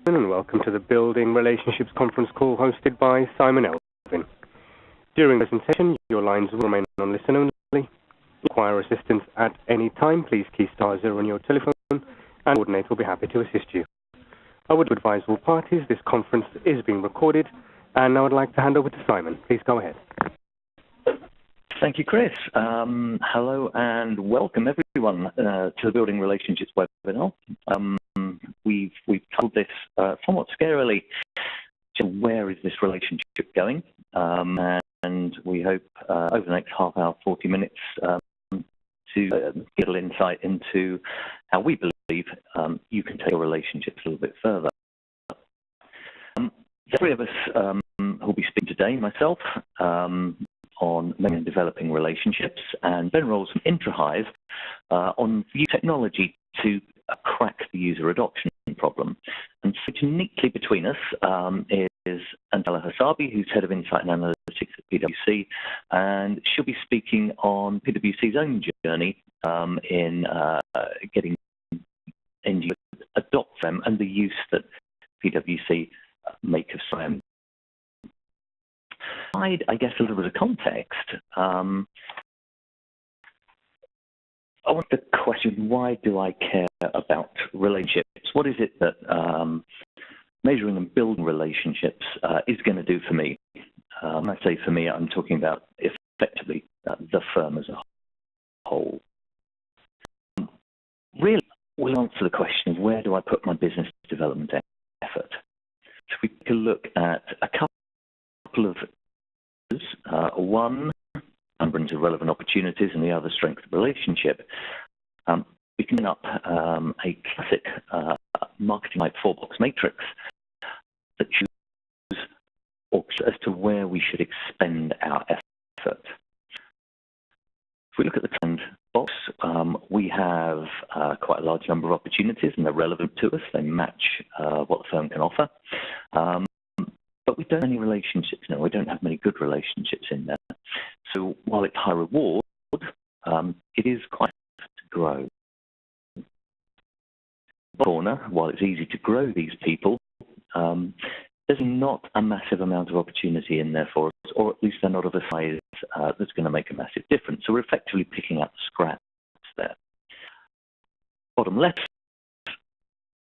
And welcome to the Building Relationships conference call hosted by Simon Elven. During the presentation, your lines will remain on listen only. If you require assistance at any time, please key *0 on your telephone, and the coordinator will be happy to assist you. I would advise all parties this conference is being recorded, and I would like to hand over to Simon. Please go ahead. Thank you, Chris. Hello and welcome everyone to the Building Relationships webinar. We've told this somewhat scarily, where is this relationship going? And we hope over the next half hour, 40 minutes, to get a little insight into how we believe you can take your relationships a little bit further. The three of us will be speaking today, myself, on making and developing relationships, and Ben Rolls from Introhive on new technology to crack the user adoption problem. And so uniquely between us is Angela Hasabi, who's Head of Insight and Analytics at PwC, and she'll be speaking on PwC's own journey in getting end users to adopt them and the use that PwC make of CRM. I guess a little bit of context. I want the question, why do I care about relationships? What is it that measuring and building relationships is going to do for me? When I say for me, I'm talking about effectively the firm as a whole. Really, we'll answer the question of where do I put my business development effort? So we take a look at a couple of one, number of relevant opportunities, and the other, strength of relationship. We can up a classic marketing like 4-box matrix that chooses as to where we should expend our effort. If we look at the trend box, we have quite a large number of opportunities, and they're relevant to us. They match what the firm can offer. But we don't have any relationships now. We don't have many good relationships in there. So while it's high reward, it is quite hard to grow. Corner, while it's easy to grow these people, there's not a massive amount of opportunity in there for us, or at least they're not of a size that's going to make a massive difference. So we're effectively picking up the scraps there. Bottom left,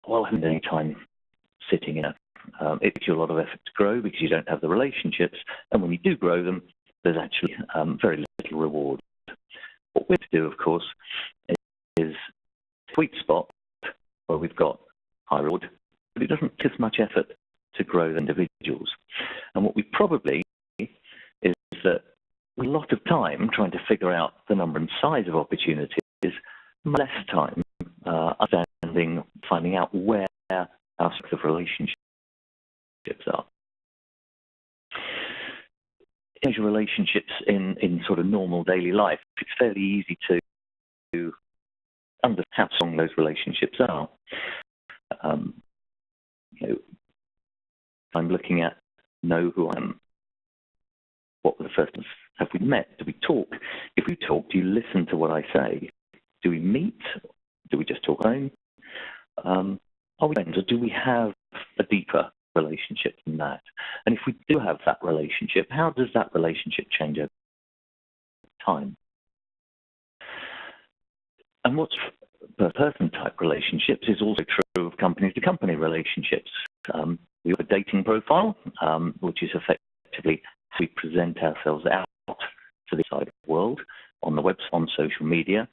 well, having any time sitting in it takes you a lot of effort to grow because you don't have the relationships, and when you do grow them, there's actually very little reward. What we have to do, of course, is sweet spot where we've got high reward, but it doesn't take as much effort to grow the individuals. And what we probably is that a lot of time trying to figure out the number and size of opportunities, less time understanding, finding out where our strength of relationships are. Measure relationships in sort of normal daily life. It's fairly easy to understand how strong those relationships are. I'm looking at know who I am. What were the first ones? Have we met? Do we talk? If we talk, do you listen to what I say? Do we meet? Do we just talk home? Are we friends, or do we have a deeper relationship than that? And if we do have that relationship, how does that relationship change over time? And what's person type relationships is also true of company to company relationships. We have a dating profile, which is effectively how we present ourselves out to the outside world on the web, on social media,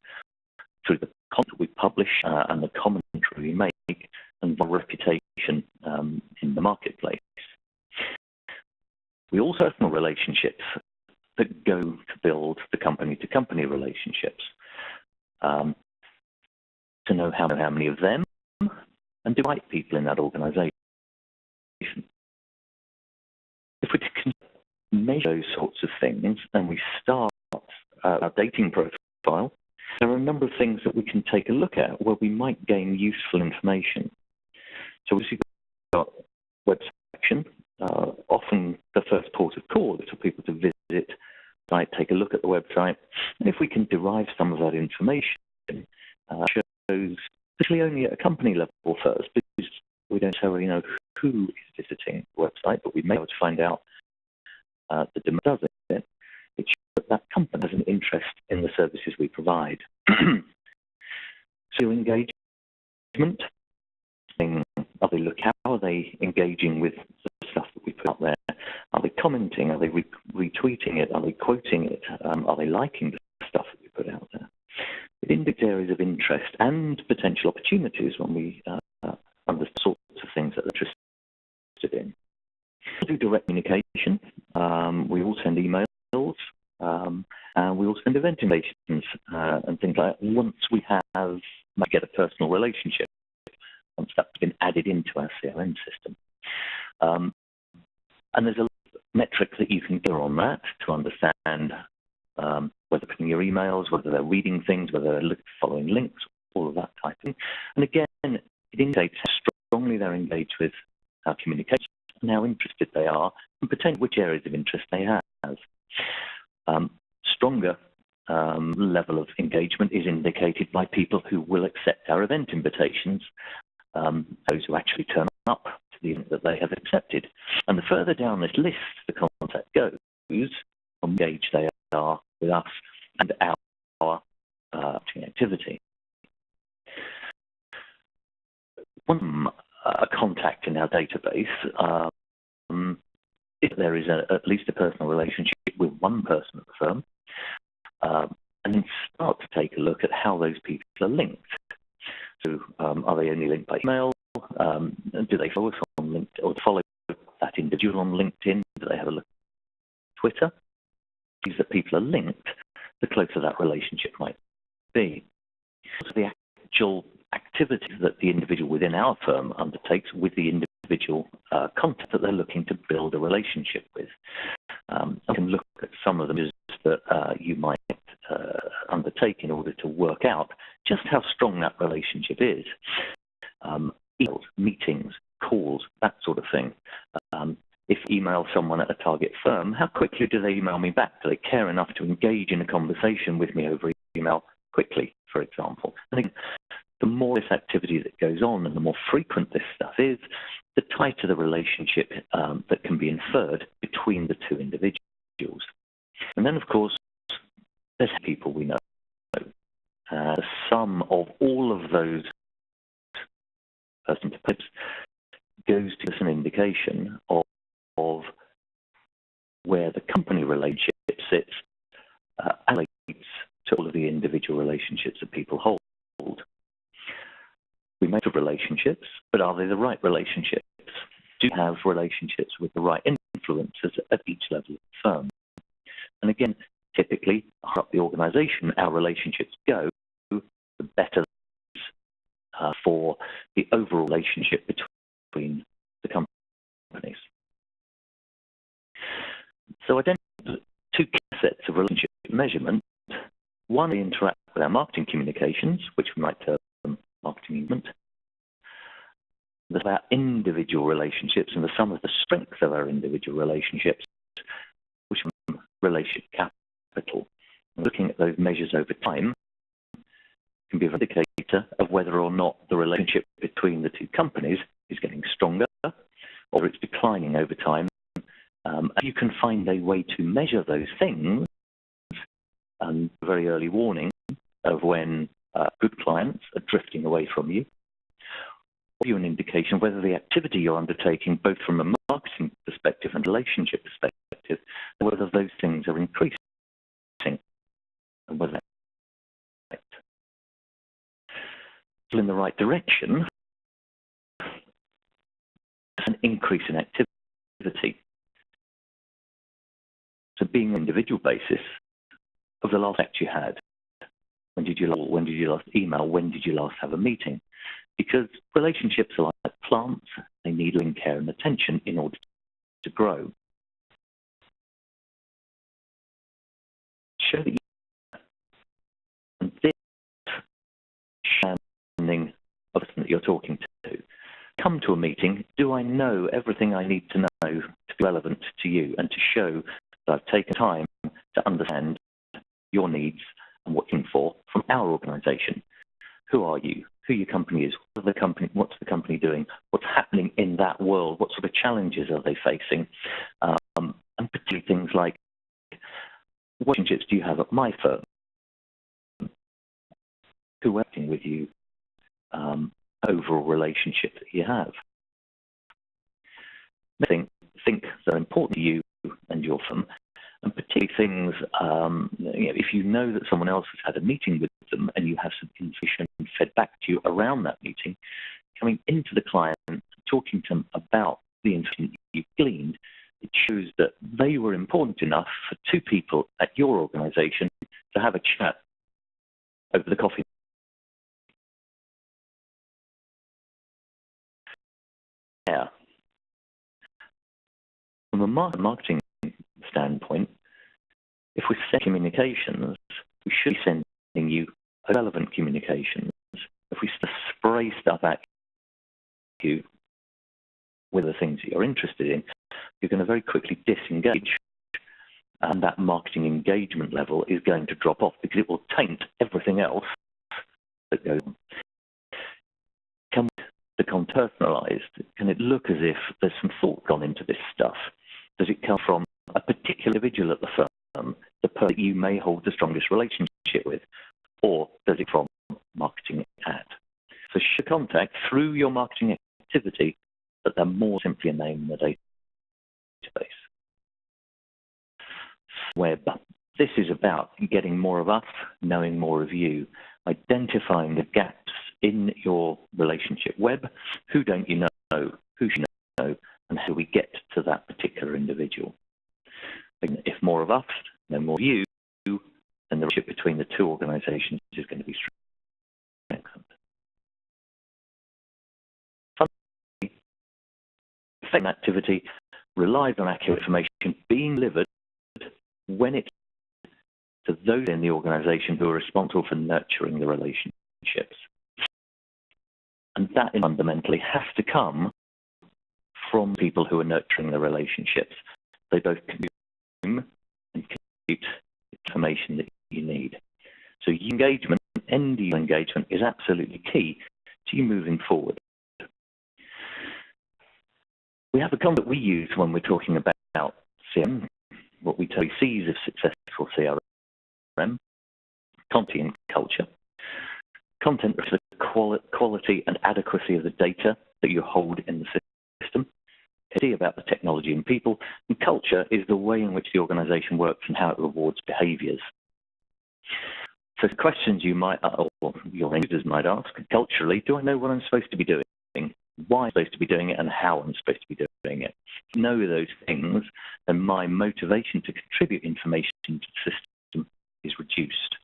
through the content we publish and the commentary we make, and our reputation in the marketplace. We also have personal relationships that go to build the company-to-company relationships. To know how many of them, and do right people in that organization. If we can measure those sorts of things, and we start our dating profile, there are a number of things that we can take a look at where we might gain useful information. So we've got website action, often the first port of call is for people to visit, take a look at the website, and if we can derive some of that information, shows, especially only at a company level first, because we don't necessarily know who is visiting the website, but we may be able to find out the demand does it. It shows that company has an interest in the services we provide. So engagement, are they how are they engaging with the stuff that we put out there? Are they commenting? Are they retweeting it? Are they quoting it? Are they liking the stuff that we put out there? It indicates areas of interest and potential opportunities when we understand the sorts of things that they're interested in. We do direct communication. We all send emails. And we also send event invitations and things like that once we might get a personal relationship, once that's been added into our CRM system. And there's a metric that you can get on that to understand whether they're putting your emails, whether they're reading things, whether they're following links, all of that type of thing. And again, it indicates how strongly they're engaged with our communication and how interested they are, and potentially which areas of interest they have. Stronger level of engagement is indicated by people who will accept our event invitations, those who actually turn up to the event that they have accepted. And the further down this list the contact goes, the more engaged they are with us and our activity. One contact in our database, if there is at least a personal relationship with one person at the firm, and then start to take a look at how those people are linked. So are they only linked by email? Do they follow us on LinkedIn, or follow that individual on LinkedIn? Do they have a look at Twitter? These that people are linked, the closer that relationship might be. So the actual activities that the individual within our firm undertakes with the individual contact that they're looking to build a relationship with. I can look at some of them that you might undertake in order to work out just how strong that relationship is. Emails, meetings, calls, that sort of thing. If you email someone at a target firm, how quickly do they email me back? Do they care enough to engage in a conversation with me over email quickly, for example? I think the more this activity that goes on and the more frequent this stuff is, the tighter the relationship that can be inferred between the two individuals. And then, of course, there's people we know. The sum of all of those person to person goes to us an indication of where the company relationship sits, relates to all of the individual relationships that people hold. We make relationships, but are they the right relationships? Do we have relationships with the right influencers at each level of the firm? And again, typically, higher up the organization our relationships go, the better for the overall relationship between the companies. So identify two sets of relationship measurement. One, we interact with our marketing communications, which we might term marketing engagement. There's about individual relationships and the sum of the strengths of our individual relationships, which are relationship capital. And looking at those measures over time can be an indicator of whether or not the relationship between the two companies is getting stronger or it's declining over time. And you can find a way to measure those things, a very early warning of when good clients are drifting away from you, or you an indication of whether the activity you're undertaking, both from a marketing perspective and relationship perspective, whether those things are increasing and whether they're in the right direction. An increase in activity. So being an individual basis of the last act you had. When did you last email? When did you last have a meeting? Because relationships are like plants. They need loving care and attention in order to grow. Show that you and this understanding of the person that you're talking to. Come to a meeting. Do I know everything I need to know to be relevant to you and to show that I've taken time to understand your needs and what you're looking for from our organisation? Who are you? who your company is, what's the company doing, what's happening in that world, what sort of challenges are they facing, and particularly things like, what relationships do you have at my firm? Who are working with you? Overall relationship that you have. Think that are important to you and your firm, and particularly things, if you know that someone else has had a meeting with them and you have some information fed back to you around that meeting, coming into the client, talking to them about the information you've gleaned, it shows that they were important enough for two people at your organization to have a chat over the coffee. Yeah. From a marketing standpoint, if we're sending communications, we should be sending you relevant communications. If we spray stuff at you with the things that you're interested in, you're going to very quickly disengage, and that marketing engagement level is going to drop off because it will taint everything else that goes on. Can we become personalized? Can it look as if there's some thought gone into this stuff? Does it come from a particular individual at the firm, the person that you may hold the strongest relationship with, or does it from marketing ad? So should contact through your marketing activity, but they're more simply a name in the database. Web. This is about getting more of us, knowing more of you, identifying the gaps in your relationship web. Who don't you know? Who should you know? And how do we get to that particular individual? And if more of us, no more of you, then the relationship between the two organizations is going to be strong. Excellent. Finally, effective activity relies on accurate information being delivered when it's to those in the organization who are responsible for nurturing the relationships. And that fundamentally has to come from people who are nurturing the relationships. They both consume and contribute information that you need. So engagement, end user engagement, is absolutely key to you moving forward. We have a concept we use when we're talking about CRM, what we tell C's of successful CRM, content and culture. Content reflects the quality and adequacy of the data that you hold in the system. About the technology and people, and culture is the way in which the organization works and how it rewards behaviors. So the questions you might, or your users might ask, culturally, do I know what I'm supposed to be doing? Why I'm supposed to be doing it, and how I'm supposed to be doing it? If I know those things, then my motivation to contribute information to the system is reduced.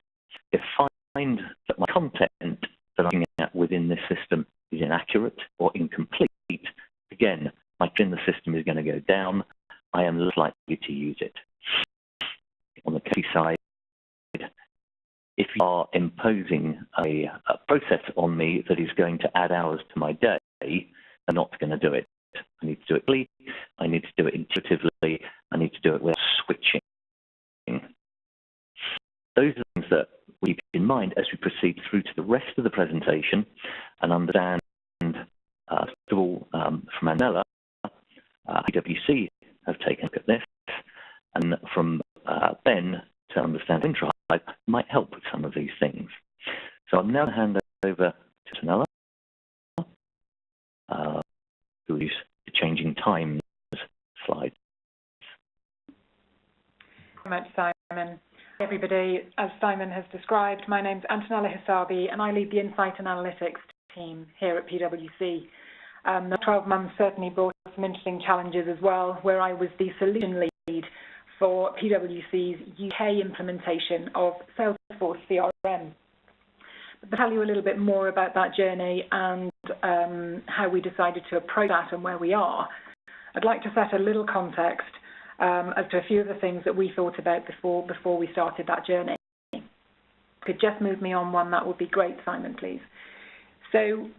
If I find that my content that I'm looking at within this system is inaccurate or incomplete, again, my trust in the system is going to go down. I am less likely to use it. On the case side, if you are imposing a process on me that is going to add hours to my day, I'm not going to do it. I need to do it quickly. I need to do it intuitively. I need to do it without switching. Those are things that we keep in mind as we proceed through to the rest of the presentation and understand, first of all, from Anela, PwC have taken a look at this, and from Ben to understand Introhive might help with some of these things. So I'm now going to hand over to Anela, who is the changing times slide. Thank you very much, Simon. Hi everybody, as Simon has described, my name's Antonella Hisabi and I lead the Insight and Analytics team here at PwC. The 12 months certainly brought some interesting challenges as well, where I was the solution lead for PwC's UK implementation of Salesforce CRM. But to tell you a little bit more about that journey and how we decided to approach that and where we are, I'd like to set a little context as to a few of the things that we thought about before we started that journey. If you could just move me on one, that would be great, Simon, please. So,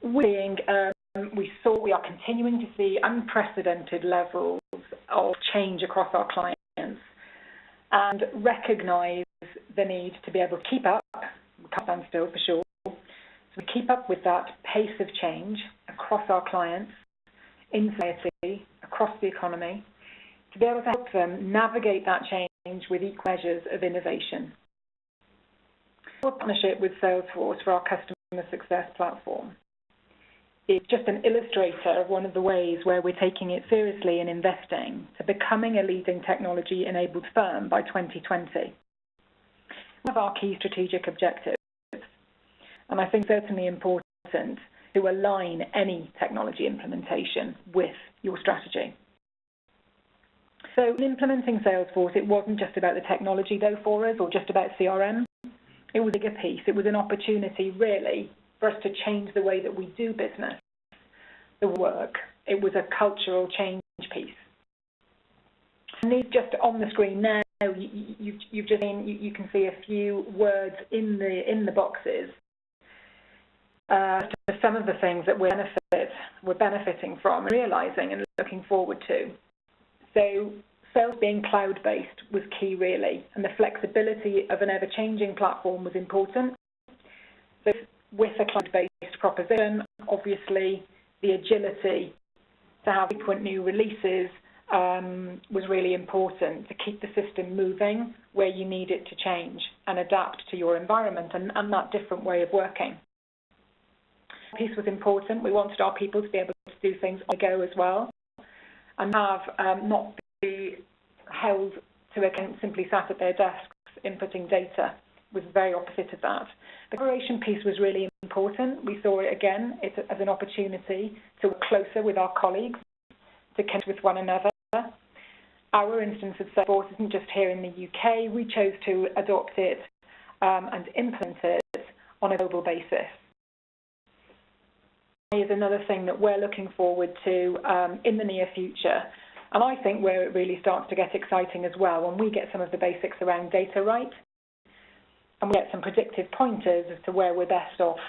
we are continuing to see unprecedented levels of change across our clients and recognise the need to be able to keep up, we can't stand still for sure, We keep up with that pace of change across our clients, in society, across the economy, to be able to help them navigate that change with equal measures of innovation. Our partnership with Salesforce for our customer success platform is just an illustrator of one of the ways where we're taking it seriously and investing to becoming a leading technology-enabled firm by 2020. One of our key strategic objectives, and I think certainly important to align any technology implementation with your strategy. So in implementing Salesforce, it wasn't just about the technology though for us, or just about CRM. It was a bigger piece. It was an opportunity really for us to change the way that we do business, the work. It was a cultural change piece. And these just on the screen now, you've just seen, you can see a few words in the boxes. Some of the things that we're benefiting from, realizing and looking forward to. So sales being cloud-based was key really, and the flexibility of an ever-changing platform was important. So with a cloud-based proposition, obviously the agility to have frequent new releases was really important to keep the system moving where you need it to change and adapt to your environment and that different way of working. Piece was important. We wanted our people to be able to do things on the go as well and have not be held to account simply sat at their desks inputting data. Was very opposite of that. The collaboration piece was really important. We saw it again as an opportunity to work closer with our colleagues, to connect with one another. Our instance of Salesforce isn't just here in the UK. We chose to adopt it and implement it on a global basis. Is another thing that we're looking forward to in the near future. And I think where it really starts to get exciting as well, when we get some of the basics around data right, and we get some predictive pointers as to where we're best off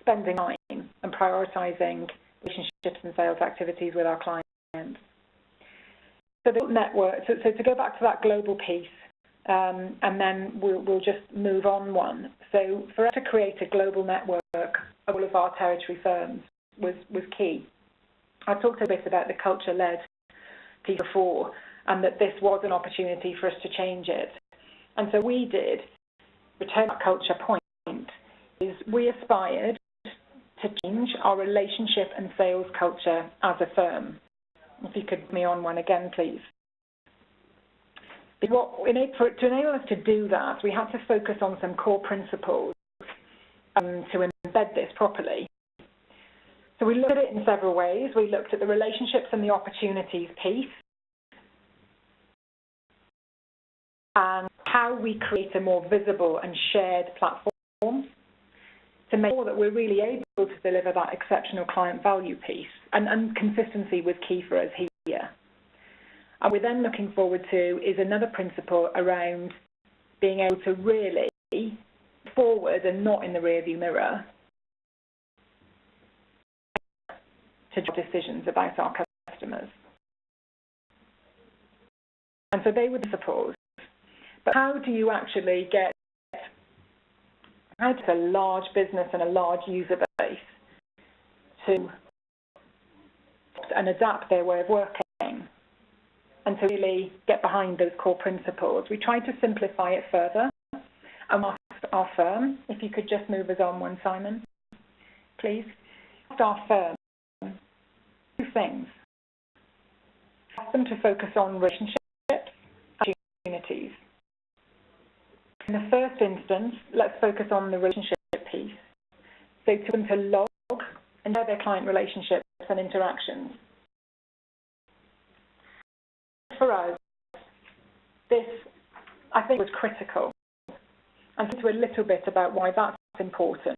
spending time and prioritising relationships and sales activities with our clients. So the network, so to go back to that global piece, and then we'll just move on one. So for us to create a global network of all of our territory firms was key. I talked a bit about the culture-led piece before, and that this was an opportunity for us to change it. And so we did. Return to culture point is we aspired to change our relationship and sales culture as a firm. If you could put me on one again, please. To enable us to do that, we had to focus on some core principles to embed this properly. So we looked at it in several ways. We looked at the relationships and the opportunities piece, and how we create a more visible and shared platform to make sure that we're really able to deliver that exceptional client value piece, and consistency was key for us here. And we're then looking forward to is another principle around being able to really forward and not in the rearview mirror to decisions about our customers. And so they were the support. But how do you actually how does a large business and a large user base to and adapt their way of working and to really get behind those core principles? We tried to simplify it further and asked our firm, if you could just move us on one, Simon, please. Asked our firm two things. Asked them to focus on relationships and opportunities. In the first instance, let's focus on the relationship piece. So to them to log and share their client relationships and interactions. For us, this, I think, was critical. And to a little bit about why that's important.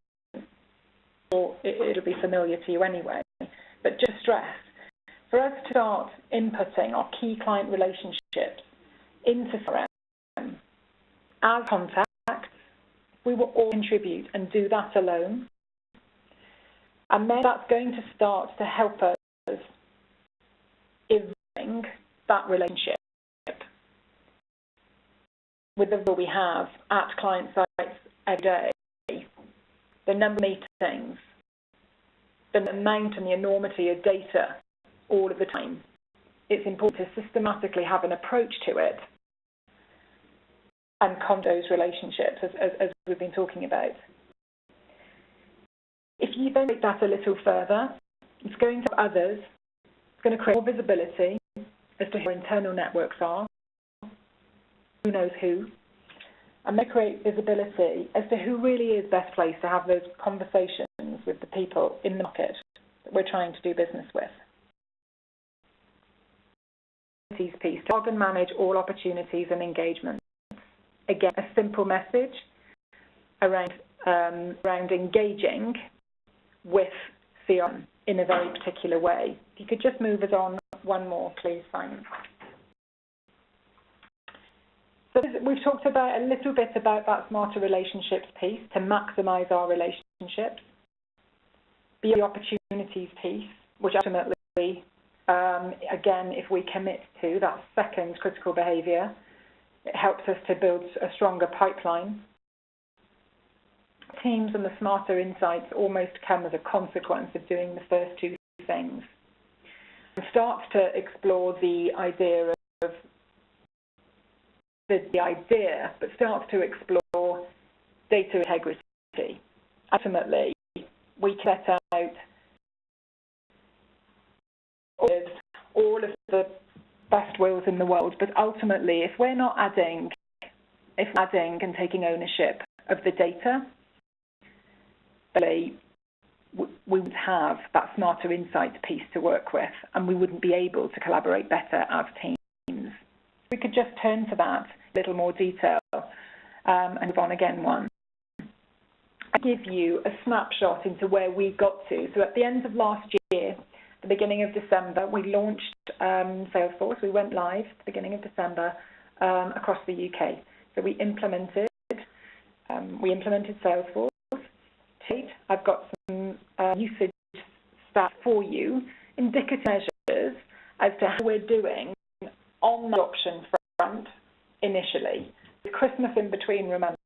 Or it'll be familiar to you anyway. But just stress, for us to start inputting our key client relationships into CRM, as contacts, we will all contribute and do that alone. And then that's going to start to help us evolving that relationship with the role we have at client sites every day. the number of meetings, the amount and the enormity of data all of the time. It's important to systematically have an approach to it and those relationships, as we've been talking about. If you then take that a little further, it's going to others, it's going to create more visibility as to who our internal networks are, who knows who, and they create visibility as to who really is best placed to have those conversations with the people in the market that we're trying to do business with. Piece, to log and manage all opportunities and engagements. Again, a simple message around engaging with CRM in a very particular way. If you could just move us on one more, please, Simon. So we've talked about a little bit about that smarter relationships piece to maximise our relationships. The opportunities piece, which ultimately, again, if we commit to that second critical behaviour, it helps us to build a stronger pipeline. Teams and the smarter insights almost come as a consequence of doing the first two things. It starts to explore the idea of but starts to explore data integrity. Ultimately, we set out all of the best wills in the world, but ultimately, if we're not adding and taking ownership of the data, we would have that smarter insight piece to work with, and we wouldn't be able to collaborate better as teams. We could just turn to that a little more detail and move on again one. I'll give you a snapshot into where we got to. So at the end of last year, the beginning of December, we launched Salesforce. We went live at the beginning of December across the UK. So we implemented Salesforce. I've got some usage stats for you, indicative measures as to how we're doing on the adoption front initially. With Christmas in between, remember,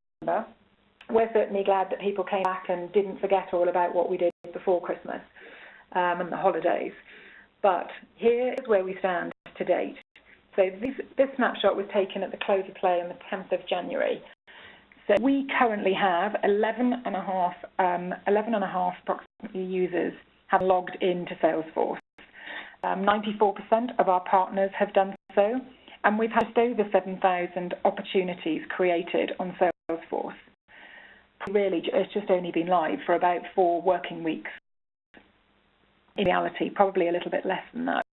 we're certainly glad that people came back and didn't forget all about what we did before Christmas and the holidays. But here is where we stand to date. So this snapshot was taken at the close of play on the 10th of January. So we currently have 11.5 approximately users have logged into Salesforce. 94% of our partners have done so, and we've had just over 7,000 opportunities created on Salesforce. Really, it's just only been live for about 4 working weeks. In reality, probably a little bit less than that.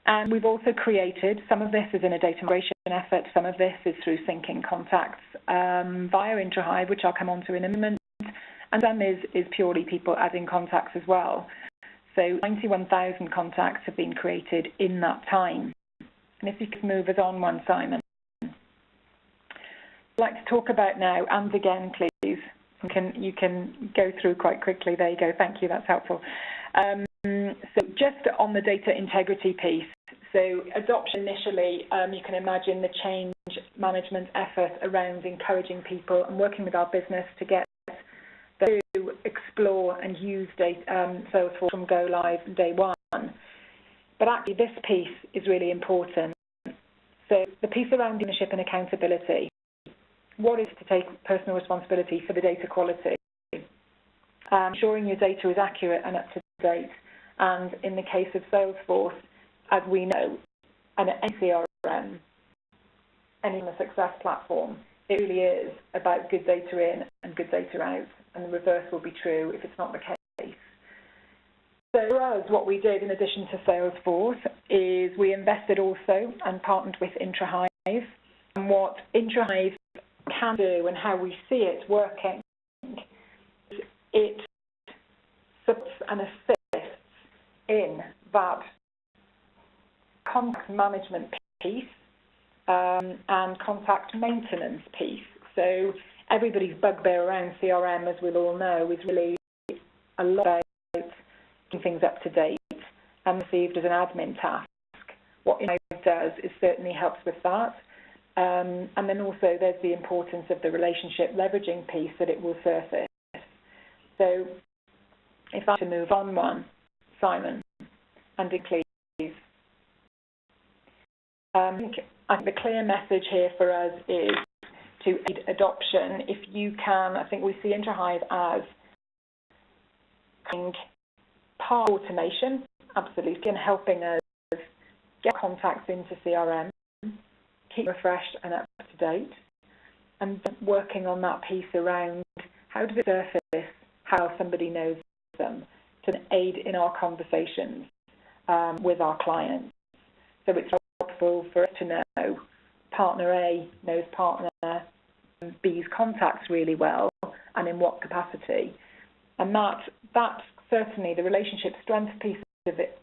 And we've also created, some of this is in a data migration effort, some of this is through syncing contacts via Introhive, which I'll come on to in a moment, and some is purely people adding contacts as well. So 91,000 contacts have been created in that time. And if you could move us on one, Simon. I'd like to talk about now, and again, please, you can go through quite quickly. There you go. Thank you. That's helpful. So just on the data integrity piece, so adoption initially, you can imagine the change management effort around encouraging people and working with our business to get them to explore and use Salesforce from go live day one. But actually this piece is really important. So the piece around ownership and accountability. What is to take personal responsibility for the data quality? Ensuring your data is accurate and up to date. And in the case of Salesforce, as we know, and any CRM, any success platform, it really is about good data in and good data out, and the reverse will be true if it's not the case. So for us, what we did in addition to Salesforce is we invested also and partnered with Introhive. And what Introhive can do and how we see it working, it supports and assists in that contact management piece and contact maintenance piece. So everybody's bugbear around CRM, as we'll all know, is really a lot about keeping things up to date and received as an admin task. What Introhive does is certainly helps with that. And then also there's the importance of the relationship leveraging piece that it will surface. So if I to move on one, Simon, and please. I think the clear message here for us is to aid adoption. If you can, I think we see Introhive as part automation, absolutely, and helping us get contacts into CRM, keep refreshed and up to date, and working on that piece around how does it surface how somebody knows them to aid in our conversations with our clients. So it's helpful for us to know partner A knows partner B's contacts really well and in what capacity. And that's certainly the relationship strength piece of it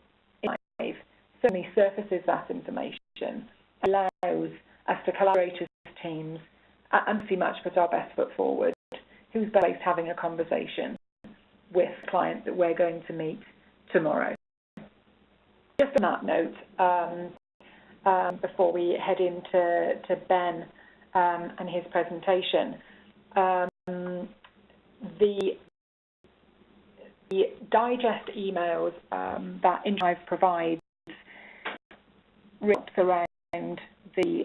certainly surfaces that information, allows us to collaborate as teams and pretty much put our best foot forward. Who's best having a conversation with the client that we're going to meet tomorrow? Just on that note, before we head into Ben and his presentation, the digest emails that Introhive provides wraps around the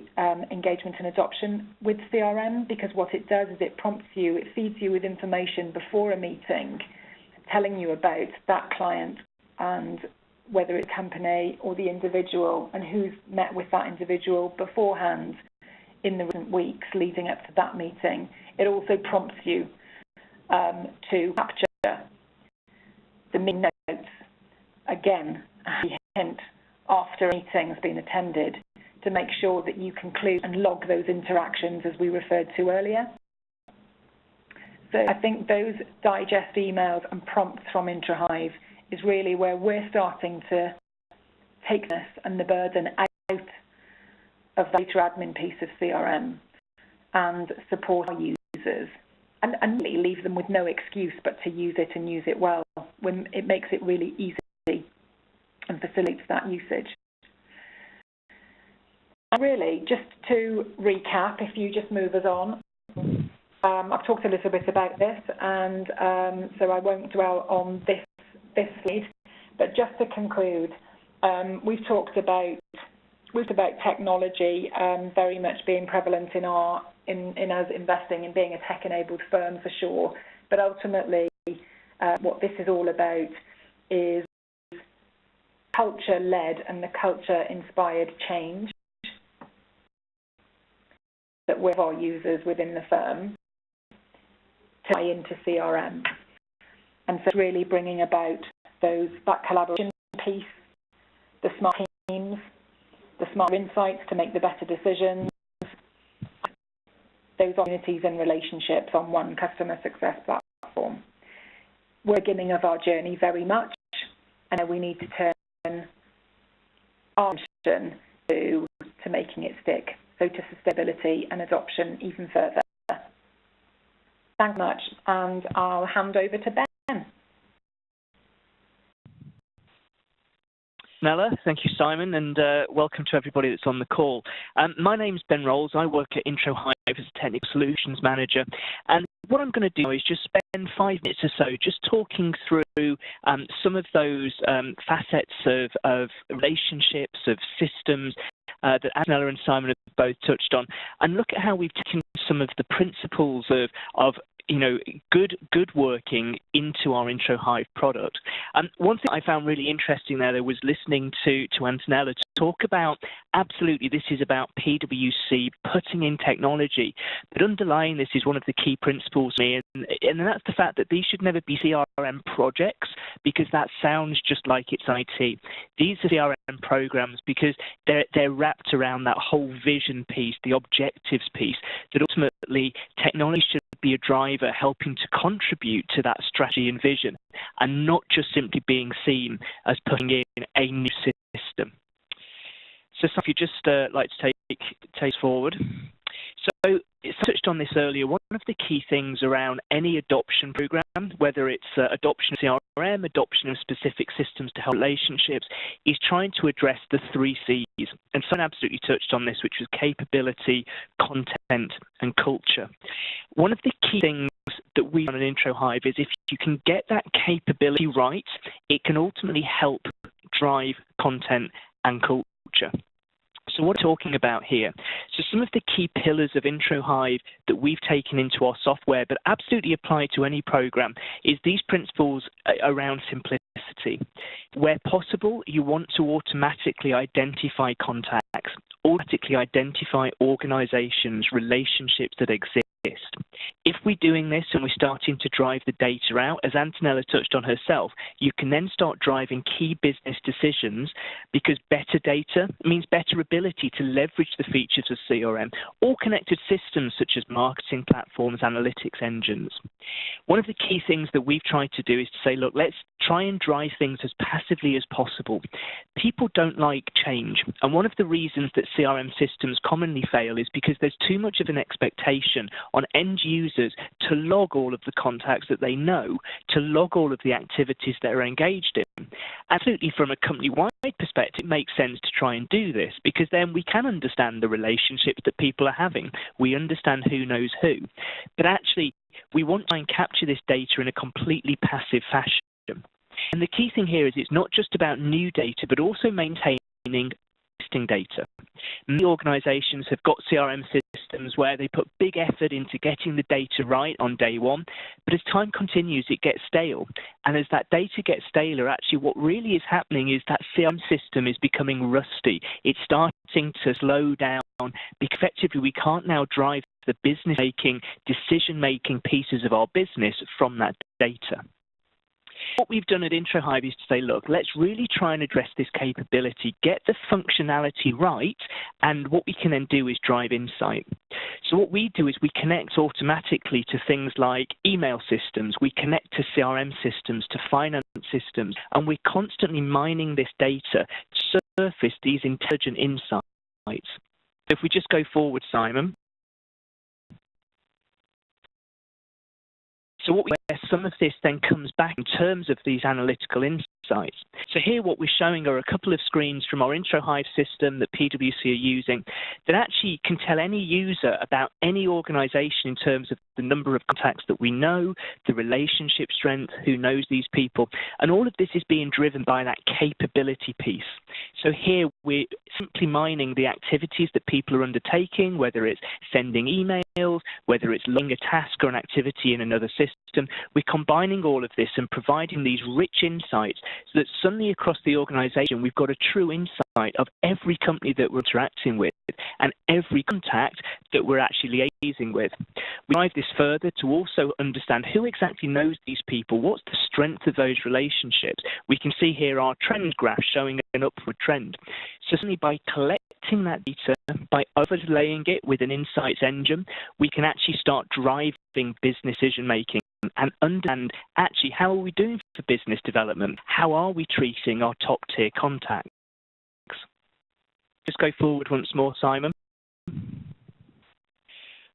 engagement and adoption with CRM, because what it does is it prompts you, it feeds you with information before a meeting, telling you about that client and whether it's company or the individual and who's met with that individual beforehand in the recent weeks leading up to that meeting. It also prompts you to capture the meeting notes, again, a hint, after a meeting has been attended, to make sure that you conclude and log those interactions as we referred to earlier. So I think those digest emails and prompts from Introhive is really where we're starting to take this and the burden out of the data admin piece of CRM and support our users and really leave them with no excuse but to use it and use it well when it makes it really easy and facilitates that usage. And really, just to recap, if you just move us on, I've talked a little bit about this, and so I won't dwell on this slide, but just to conclude, we've talked about technology very much being prevalent in us investing in being a tech-enabled firm for sure, but ultimately what this is all about is culture-led and the culture-inspired change that we have our users within the firm to tie into CRM. And so it's really bringing about that collaboration piece, the smart teams, the smart insights to make the better decisions, those opportunities and relationships on one customer success platform. We're beginning of our journey very much, and we need to turn our attention to making it stick, so to sustainability and adoption even further. Thanks much, and I'll hand over to Ben. Nella, thank you, Simon, and welcome to everybody that's on the call. My name's Ben Rolls. I work at Introhive as a Technical Solutions Manager, and what I'm going to do is just spend 5 minutes or so just talking through some of those facets of relationships, of systems that Nella and Simon have both touched on, and look at how we've taken some of the principles of good working into our Introhive product. One thing I found really interesting there was listening to Antonella talk about, absolutely, this is about PwC putting in technology, but underlying this is one of the key principles, and that's the fact that these should never be CRM projects, because that sounds just like it's IT. These are CRM programs because they're wrapped around that whole vision piece, the objectives piece, that ultimately technology should be a driver helping to contribute to that strategy and vision, and not just simply being seen as putting in a new system. So if you just like to take us forward. So it's touched on this earlier. One of the key things around any adoption program, whether it's adoption of CRM, adoption of specific systems to help relationships, is trying to address the 3 C's. And someone absolutely touched on this, which was capability, content, and culture. One of the key things that we run at Introhive is if you can get that capability right, it can ultimately help drive content and culture. So what we're talking about here, so some of the key pillars of Introhive that we've taken into our software, but absolutely apply to any program, is these principles around simplicity. Where possible, you want to automatically identify contacts, automatically identify organizations, relationships that exist. If we're doing this and we're starting to drive the data out, as Antonella touched on herself, you can then start driving key business decisions, because better data means better ability to leverage the features of CRM or connected systems such as marketing platforms, analytics engines. One of the key things that we've tried to do is to say, look, let's try and drive things as passively as possible. People don't like change, and one of the reasons that CRM systems commonly fail is because there's too much of an expectation on end users to log all of the contacts that they know, to log all of the activities that are engaged in. Absolutely, from a company-wide perspective, it makes sense to try and do this, because then we can understand the relationships that people are having. We understand who knows who. But actually, we want to try and capture this data in a completely passive fashion. And the key thing here is it's not just about new data, but also maintaining existing data. Many organizations have got CRM systems where they put big effort into getting the data right on day one, but as time continues, it gets stale. And as that data gets staler, actually what really is happening is that CRM system is becoming rusty. It's starting to slow down, because effectively we can't now drive the business-making, decision-making pieces of our business from that data. What we've done at Introhive is to say, look, let's really try and address this capability, get the functionality right, and what we can then do is drive insight. So what we do is we connect automatically to things like email systems, we connect to CRM systems, to finance systems, and we're constantly mining this data to surface these intelligent insights. If we just go forward, Simon. So where some of this then comes back in terms of these analytical insights. So here what we're showing are a couple of screens from our Introhive system that PwC are using that actually can tell any user about any organization in terms of the number of contacts that we know, the relationship strength, who knows these people, and all of this is being driven by that capability piece. So here we're simply mining the activities that people are undertaking, whether it's sending emails, whether it's logging a task or an activity in another system. We're combining all of this and providing these rich insights so that suddenly across the organization we've got a true insight of every company that we're interacting with and every contact that we're actually liaising with. We drive this further to also understand who exactly knows these people, what's the strength of those relationships. We can see here our trend graph showing an upward trend. So suddenly by collecting that data, by overlaying it with an insights engine, we can actually start driving business decision making and understand actually how are we doing for business development? How are we treating our top tier contacts? Just go forward once more, Simon.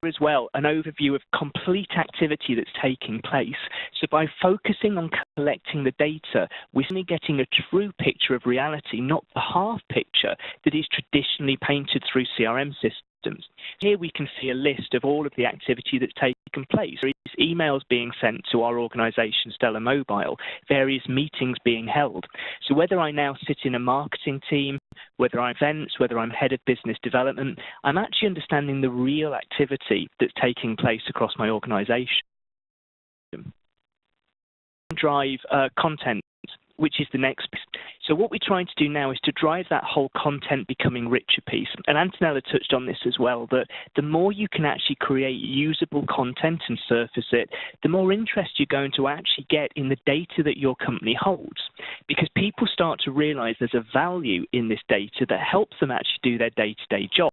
As well, an overview of complete activity that's taking place. So by focusing on collecting the data, we're suddenly getting a true picture of reality, not the half picture that is traditionally painted through CRM systems. Here we can see a list of all of the activity that's taken place. There is emails being sent to our organisation, Stellar Mobile, various meetings being held. So whether I now sit in a marketing team, whether I'm events, whether I'm head of business development, I'm actually understanding the real activity that's taking place across my organisation. Drive content, which is the next piece. So what we're trying to do now is to drive that whole content becoming richer piece. And Antonella touched on this as well, that the more you can actually create usable content and surface it, the more interest you're going to actually get in the data that your company holds. Because people start to realize there's a value in this data that helps them actually do their day-to-day job.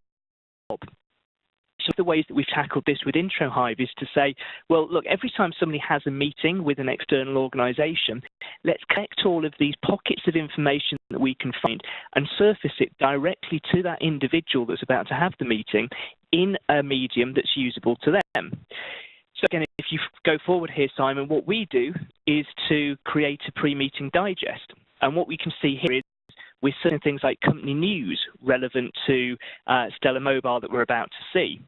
So the ways that we've tackled this with Introhive is to say, well, look, every time somebody has a meeting with an external organization, let's connect all of these pockets of information that we can find and surface it directly to that individual that's about to have the meeting in a medium that's usable to them. So again, if you go forward here, Simon, what we do is to create a pre-meeting digest. And what we can see here is we're seeing things like company news relevant to Stellar Mobile that we're about to see.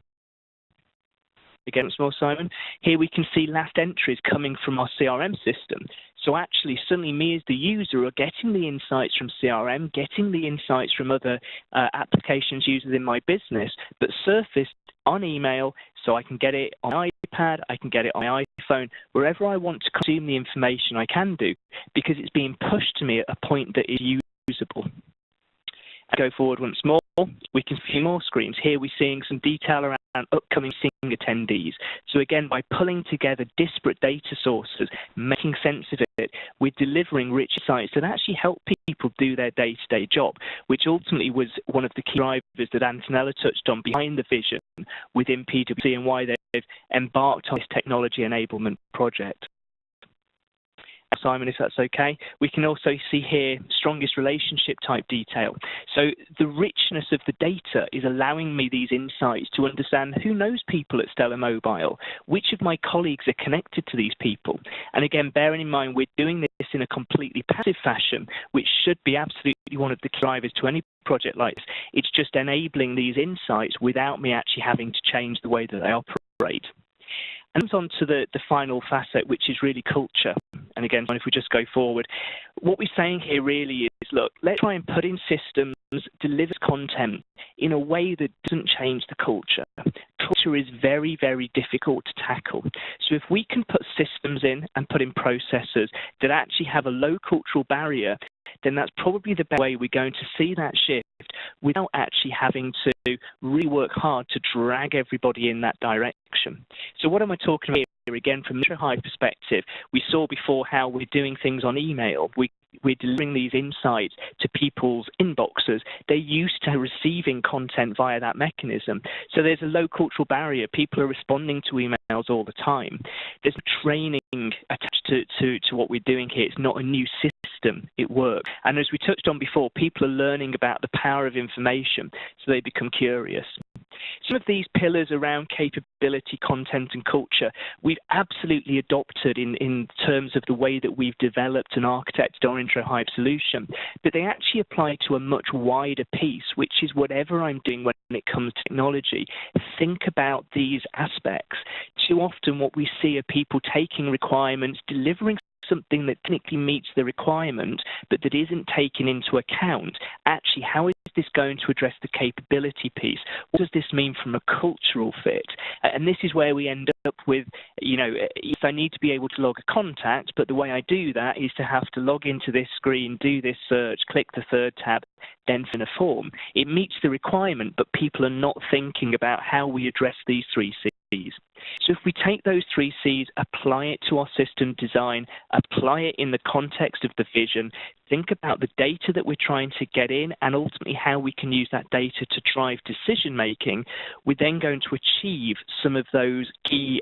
again, once more, Simon, here we can see last entries coming from our CRM system. So actually, suddenly me as the user are getting the insights from CRM, getting the insights from other applications users in my business, but surfaced on email, so I can get it on my iPad, I can get it on my iPhone, wherever I want to consume the information I can do, because it's being pushed to me at a point that is usable. Go forward once more, we can see more screens. Here we're seeing some detail around upcoming sing attendees. So again, by pulling together disparate data sources, making sense of it, we're delivering rich insights that actually help people do their day-to-day job, which ultimately was one of the key drivers that Antonella touched on behind the vision within PwC and why they've embarked on this technology enablement project. Simon, if that's okay. We can also see here strongest relationship type detail. So the richness of the data is allowing me these insights to understand who knows people at Stellar Mobile, which of my colleagues are connected to these people. And again, bearing in mind we're doing this in a completely passive fashion, which should be absolutely one of the drivers to any project like this. It's just enabling these insights without me actually having to change the way that they operate. And on to the final facet, which is really culture. And again, if we just go forward, what we're saying here really is, look, let's try and put in systems, deliver content in a way that doesn't change the culture. Culture is very, very difficult to tackle. So if we can put systems in and put in processes that actually have a low cultural barrier, then that's probably the best way we're going to see that shift without actually having to really work hard to drag everybody in that direction. So what am I talking about here? Again, from the Introhive perspective, we saw before how we're doing things on email. We're delivering these insights to people's inboxes. They're used to receiving content via that mechanism. So there's a low cultural barrier. People are responding to emails all the time. There's training attached to what we're doing here. It's not a new system. It works. And as we touched on before, people are learning about the power of information, so they become curious. Some of these pillars around capability, content, and culture, we've absolutely adopted in terms of the way that we've developed and architected our Introhive solution, but they actually apply to a much wider piece, which is whatever I'm doing when it comes to technology. Think about these aspects. Too often what we see are people taking requirements, delivering something that technically meets the requirement, but that isn't taken into account. Actually, how is this going to address the capability piece? What does this mean from a cultural fit? And this is where we end up with, if I need to be able to log a contact, but the way I do that is to have to log into this screen, do this search, click the third tab, then fill in a form. It meets the requirement, but people are not thinking about how we address these three C's. So if we take those three C's, apply it to our system design, apply it in the context of the vision, think about the data that we're trying to get in, and ultimately how we can use that data to drive decision making, we're then going to achieve some of those key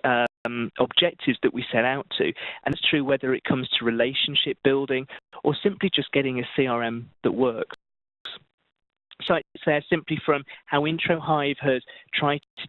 objectives that we set out to. And it's true whether it comes to relationship building or simply just getting a CRM that works. So it's there simply from how Introhive has tried to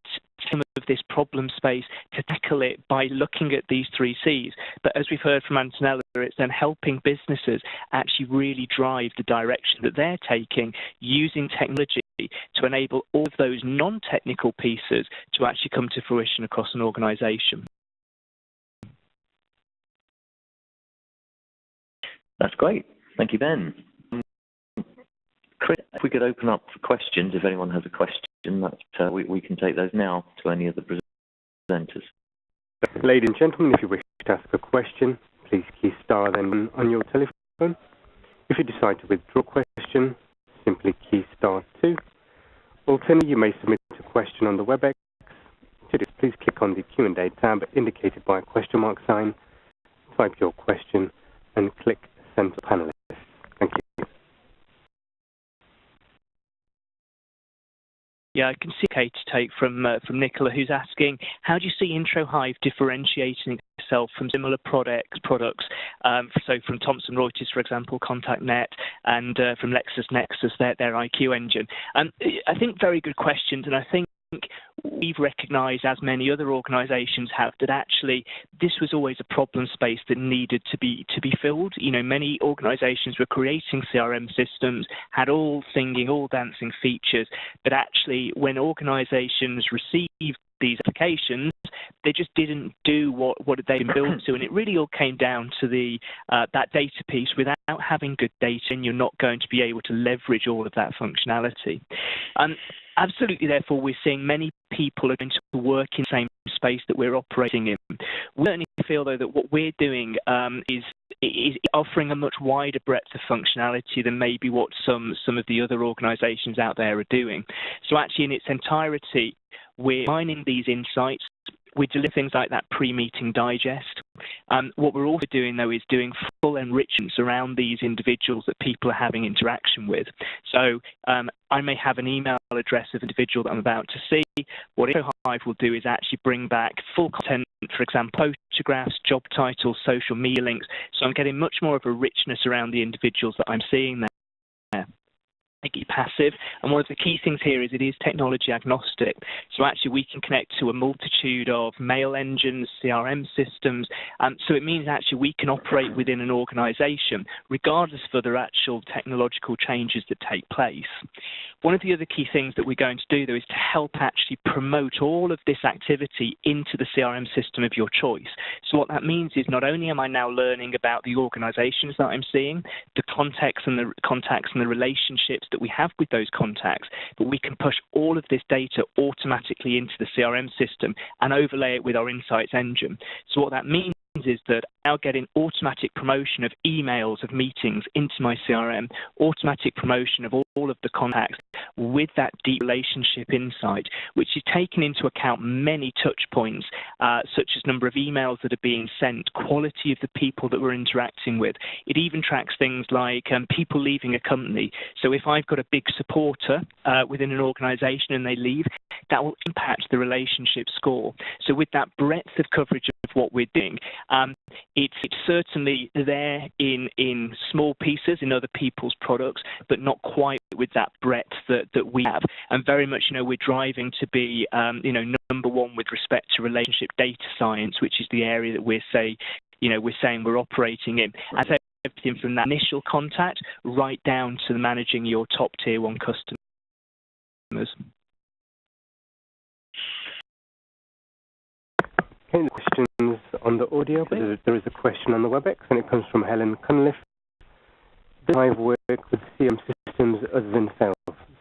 some of this problem space to tackle it by looking at these three C's. But as we've heard from Antonella, it's then helping businesses actually really drive the direction that they're taking using technology to enable all of those non-technical pieces to actually come to fruition across an organization. That's great. Thank you, Ben. Chris, if we could open up for questions, if anyone has a question, we can take those now to any of the presenters. Ladies and gentlemen, if you wish to ask a question, please key star then on your telephone. If you decide to withdraw a question, simply key star 2. Alternatively, you may submit a question on the WebEx. To this, please click on the Q&A tab indicated by a question mark sign, type your question, and click Send to Panelists. Thank you. Yeah, I can see a to take from Nicola, who's asking, how do you see Introhive differentiating itself from similar products? So from Thomson Reuters, for example, ContactNet, and from LexisNexis, their IQ engine. I think very good questions, and I think we've recognized, as many other organizations have, that actually this was always a problem space that needed to be filled. Many organizations were creating CRM systems, had all singing, all dancing features, but actually when organizations received these applications, they just didn't do what they'd been built to, and it really all came down to that data piece. Without having good data, you're not going to be able to leverage all of that functionality. Absolutely, therefore, we're seeing many people are going to work in the same space that we're operating in. We certainly feel, though, that what we're doing is offering a much wider breadth of functionality than maybe what some of the other organisations out there are doing. So actually, in its entirety, we're mining these insights. We're delivering things like that pre-meeting digest. What we're also doing, though, is doing full enrichments around these individuals that people are having interaction with. So I may have an email address of an individual that I'm about to see. What Introhive will do is actually bring back full content, for example, photographs, job titles, social media links. So I'm getting much more of a richness around the individuals that I'm seeing there. Passive, and one of the key things here is it is technology agnostic. So actually we can connect to a multitude of mail engines, CRM systems, so it means actually we can operate within an organisation regardless of other actual technological changes that take place. One of the other key things that we're going to do, though, is to help actually promote all of this activity into the CRM system of your choice. So what that means is not only am I now learning about the organisations that I'm seeing, the contacts and the relationships that we have with those contacts, but we can push all of this data automatically into the CRM system and overlay it with our insights engine. So what that means is that I'll get an automatic promotion of emails, of meetings into my CRM, automatic promotion of all of the contacts with that deep relationship insight, which is taking into account many touch points, such as number of emails that are being sent, quality of the people that we're interacting with. It even tracks things like people leaving a company. So if I've got a big supporter within an organization and they leave, that will impact the relationship score. So with that breadth of coverage of what we're doing, it's certainly there in small pieces in other people's products, but not quite with that breadth that we have. And very much, we're driving to be, number one with respect to relationship data science, which is the area that we're saying we're operating in. And so everything from that initial contact right down to managing your top tier 1 customers. Okay, the questions on the audio, but there is a question on the WebEx, and it comes from Helen Cunliffe. Does Hive work with CRM systems other than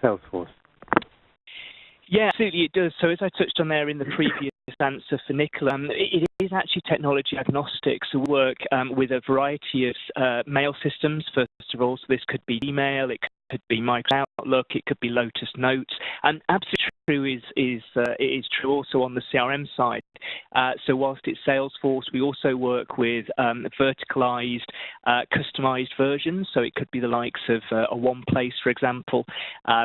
Salesforce? Yeah, absolutely it does. So as I touched on there in the previous answer for Nicola, it is actually technology agnostic. So we work with a variety of mail systems, first of all. So this could be email, it could be Microsoft Outlook, it could be Lotus Notes. And absolutely true it is true also on the CRM side. So whilst it's Salesforce, we also work with verticalized, customized versions. So it could be the likes of a OnePlace, for example,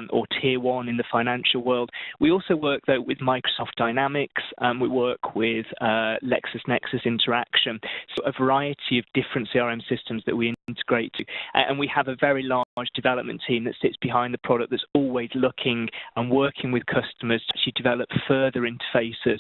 or Tier 1 in the financial world. We also work, though, with Microsoft Dynamics. We work with LexisNexis Interaction. So a variety of different CRM systems that we integrate to. And we have a very large development team that sits behind the product that's always looking and working with customers to actually develop further interfaces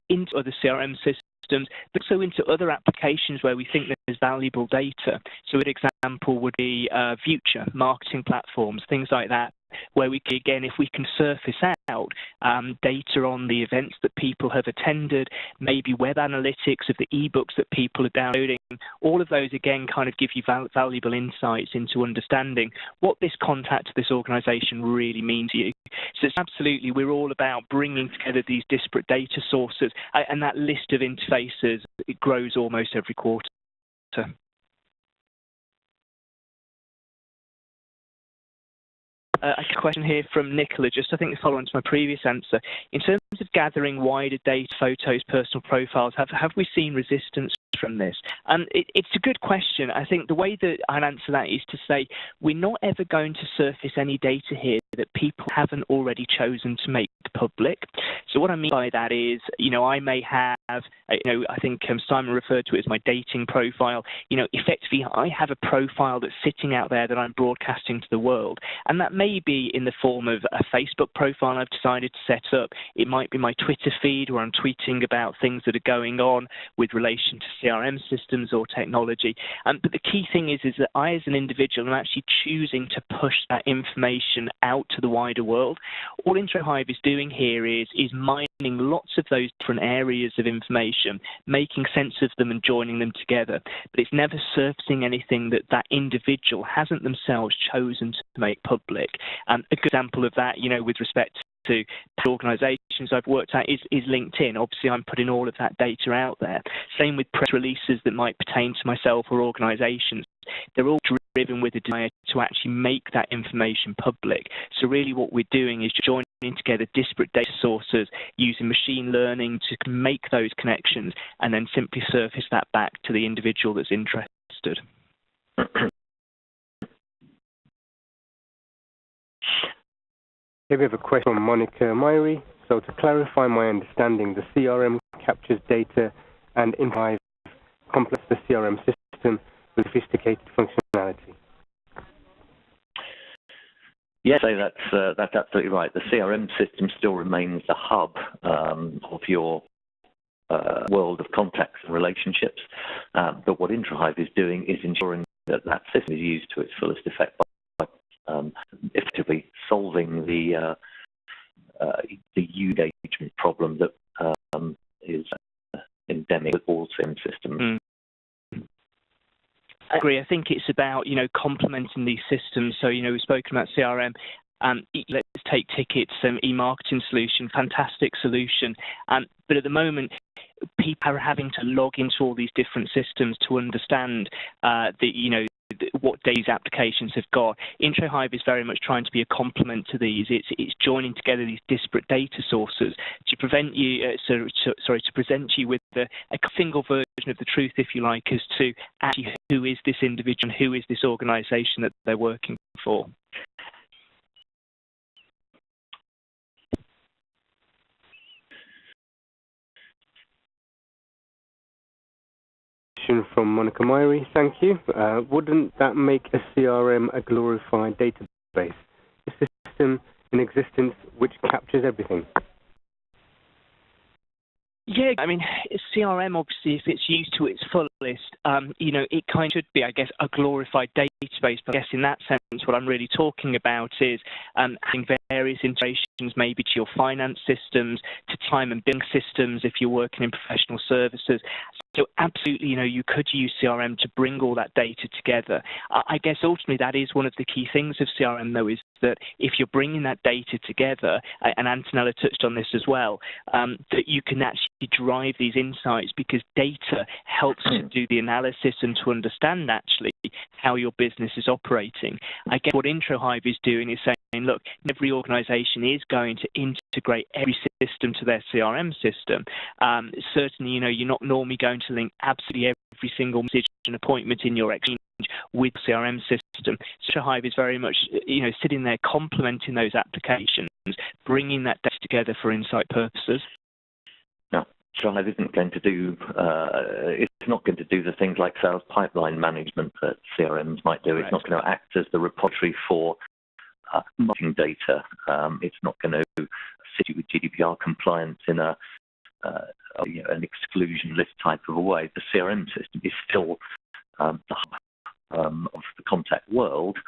into other CRM systems, but also into other applications where we think there's valuable data. So an example would be future marketing platforms, things like that, where we can, again, if we can surface out data on the events that people have attended, maybe web analytics of the ebooks that people are downloading, all of those, again, kind of give you valuable insights into understanding what this contact to this organization really means to you. So it's absolutely, we're all about bringing together these disparate data sources, and that list of interfaces, it grows almost every quarter. A question here from Nicola, just I think following to my previous answer. In terms of gathering wider data, photos, personal profiles, have we seen resistance from this? It's a good question. I think the way that I'll answer that is to say we're not ever going to surface any data here that people haven't already chosen to make public. So what I mean by that is, I may have, I think Simon referred to it as my dating profile. Effectively, I have a profile that's sitting out there that I'm broadcasting to the world. And that may be in the form of a Facebook profile I've decided to set up. It might be my Twitter feed where I'm tweeting about things that are going on with relation to CRM systems or technology. But the key thing is that I, as an individual, am actually choosing to push that information out to the wider world. All Introhive is doing here is mining lots of those different areas of information, making sense of them and joining them together. But it's never surfacing anything that individual hasn't themselves chosen to make public. A good example of that, with respect to organisations I've worked at is LinkedIn. Obviously, I'm putting all of that data out there. Same with press releases that might pertain to myself or organisations. They're all driven with a desire to actually make that information public. So really what we're doing is joining together disparate data sources using machine learning to make those connections and then simply surface that back to the individual that's interested. Here we have a question from Monica Myrie. So to clarify my understanding, the CRM captures data and Introhive complements the CRM system with sophisticated functionality. Yes, that's absolutely right. The CRM system still remains the hub of your world of contacts and relationships. But what Introhive is doing is ensuring that that system is used to its fullest effect by effectively solving the engagement problem that is endemic with all CRM systems. I agree. I think it's about, complementing these systems. So, we've spoken about CRM. Let's take Tikit's e-marketing solution, fantastic solution. But at the moment, people are having to log into all these different systems to understand what these applications have got. Introhive is very much trying to be a complement to these. It's joining together these disparate data sources to present you with a single version of the truth, if you like, as to actually who is this individual, who is this organisation that they're working for. From Monica Myrie, thank you. Wouldn't that make a CRM a glorified database? Is the system in existence which captures everything? Yeah, CRM, obviously, if it's used to its fullest, it kind of should be, I guess, a glorified database. But I guess in that sense, what I'm really talking about is having various integrations maybe to your finance systems, to time and billing systems if you're working in professional services. So absolutely, you could use CRM to bring all that data together. I guess ultimately that is one of the key things of CRM, though, is that if you're bringing that data together, and Antonella touched on this as well, that you can actually drive these insights because data helps to do the analysis and to understand actually how your business is operating. I guess what Introhive is doing is saying, look, every organisation is going to integrate every system to their CRM system. Certainly, you're not normally going to link absolutely every single message and appointment in your exchange with the CRM system. Introhive is very much, sitting there complementing those applications, bringing that data together for insight purposes. No, Introhive isn't going to do. It's not going to do the things like sales pipeline management that CRMs might do. Right. It's not going to act as the repository for marketing data. It's not going to sit with GDPR compliance in an exclusion list type of a way. The CRM system is still the hub of the contact world.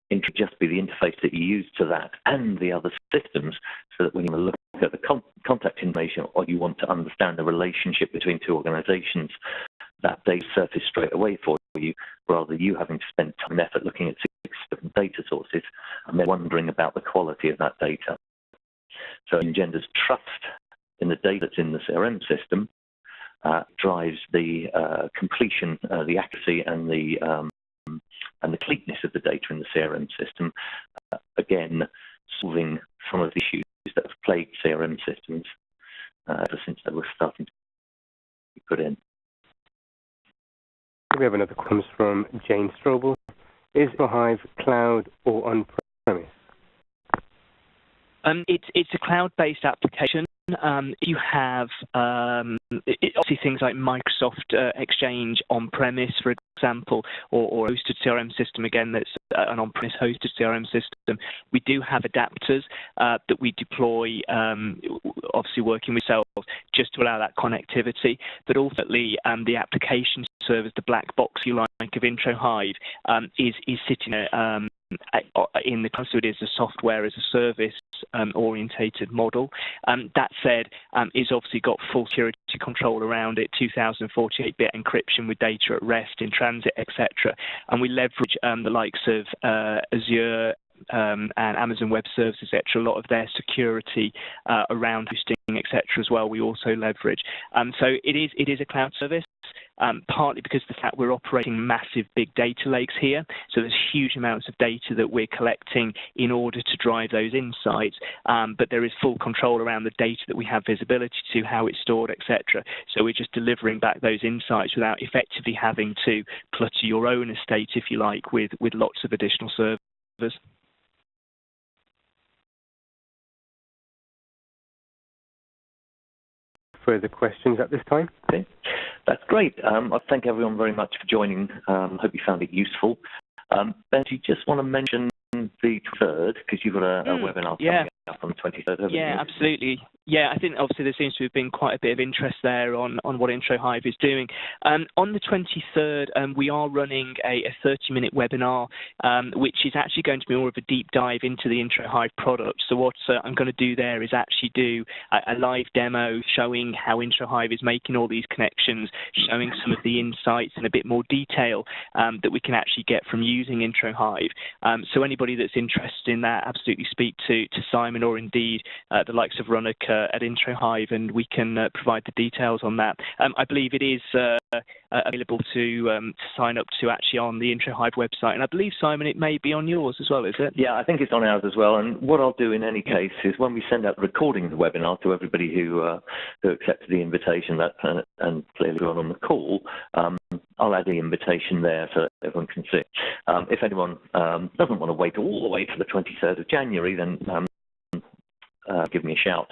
It could just be the interface that you use to that and the other systems, so that when you look at the contact information or you want to understand the relationship between two organizations, that data surface straight away for you, rather than you having to spend time and effort looking at 6 different data sources and then wondering about the quality of that data. So it engenders trust in the data that's in the CRM system, drives the completion, the accuracy, and the completeness of the data in the CRM system. Again, solving some of the issues that have plagued CRM systems ever since they were starting to be put in. We have another question from Jane Strobel. Is Introhive cloud or on-premise? It's a cloud-based application. You have obviously things like Microsoft Exchange on-premise, for example, or a hosted CRM system, again, that's an on-premise hosted CRM system, we do have adapters that we deploy, obviously working with sales, just to allow that connectivity. But ultimately, the application service, the black box, you like, of Introhive, is sitting in the cloud, so it is a software as a service orientated model. That said, it's obviously got full security control around it, 2048-bit encryption with data at rest, in transit, etc. And we leverage the likes of Azure and Amazon Web Services, etc. A lot of their security around hosting, etc. as well, we also leverage. So it is a cloud service. Partly because of the fact we're operating massive big data lakes here, so there's huge amounts of data that we're collecting in order to drive those insights, but there is full control around the data that we have visibility to, how it's stored, etc. So we're just delivering back those insights without effectively having to clutter your own estate, if you like, with lots of additional servers. Further questions at this time? Okay. That's great. I thank everyone very much for joining. Hope you found it useful. Ben, do you just want to mention the 3rd, because you've got a webinar coming up on the 23rd, haven't you? Yeah, absolutely. Yeah, I think obviously there seems to have been quite a bit of interest there on what Introhive is doing. On the 23rd, we are running a 30-minute webinar, which is actually going to be more of a deep dive into the Introhive product. So what I'm going to do there is actually do a live demo showing how Introhive is making all these connections, showing some of the insights in a bit more detail that we can actually get from using Introhive. So anybody that's interested in that, absolutely speak to Simon, or indeed the likes of Ronak at Introhive, and we can provide the details on that. I believe it is available to sign up to actually on the Introhive website, and I believe, Simon, it may be on yours as well, is it? Yeah, I think it's on ours as well. And what I'll do in any case is when we send out the recording of the webinar to everybody who accepted the invitation, and clearly everyone on the call, I'll add the invitation there so that everyone can see. If anyone doesn't want to wait all the way to the 23rd of January, then give me a shout,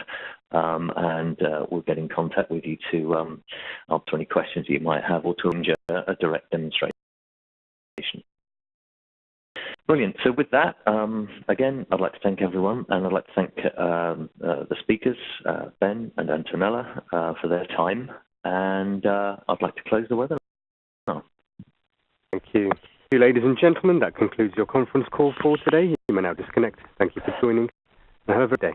and we'll get in contact with you to answer any questions that you might have, or to arrange a direct demonstration. Brilliant. So with that, again, I'd like to thank everyone, and I'd like to thank the speakers, Ben and Antonella, for their time, and I'd like to close the webinar. Thank you. Ladies and gentlemen, that concludes your conference call for today. You may now disconnect. Thank you for joining, and have a good day.